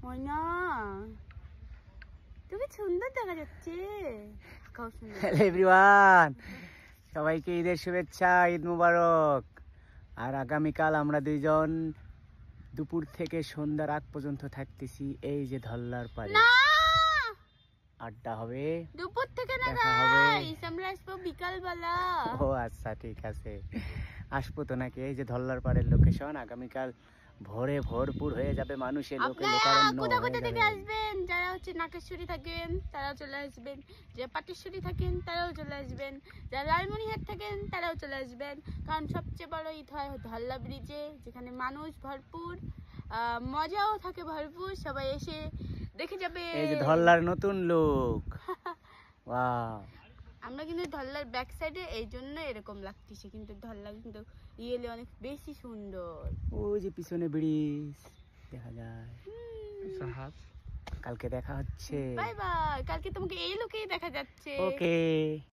ময়না তুমি সুন্দর দেখা যাচ্ছে। হ্যালো এভরিওয়ান, সবাইকে ঈদের শুভেচ্ছা, ঈদ মুবারক। আর আগামীকাল আমরা দুইজন দুপুর থেকে সন্ধ্যার আগ পর্যন্ত থাকতেছি এই যে ধল্লার পাড়ে। আড্ডা হবে দুপুর থেকে না গাইস, আমরা আসবো বিকাল বেলা। ও আচ্ছা, ঠিক আছে, আসবো তো নাকি। এই যে ধল্লার পাড়ের লোকেশন। আগামীকাল ভোরে ভরপুর হয়ে যাবে মানুষের, লোকে লোকারণ্য হয়ে যাবে। আসবেন যারা হচ্ছে নাকেশ্বরী থাকেন তারাও চলে আসবেন, যারা পাটেশ্বরী থাকেন তারাও চলে আসবেন, যারা লালমনিরহাট থাকেন তারাও চলে আসবেন। কারণ সবচেয়ে বড় ঈদ হয় ধল্লা ব্রিজে, যেখানে মানুষ ভরপুর, মজাও থাকে ভরপুর। সবাই এসে দেখে যাবে এই যে ধল্লার নতুন লুক। ওয়াও, আমরা কিন্তু ধল্লার ব্যাক সাইডে, এই জন্য এরকম লাগতেছে, কিন্তু ধল্লা কিন্তু রিয়েলি অনেক বেশি সুন্দর। ওই যে পিছনে ব্রিজ দেখা যায়। কালকে দেখা হচ্ছে। বাই বাই, কালকে তোমাকে এই লোকেই দেখা যাচ্ছে। ওকে।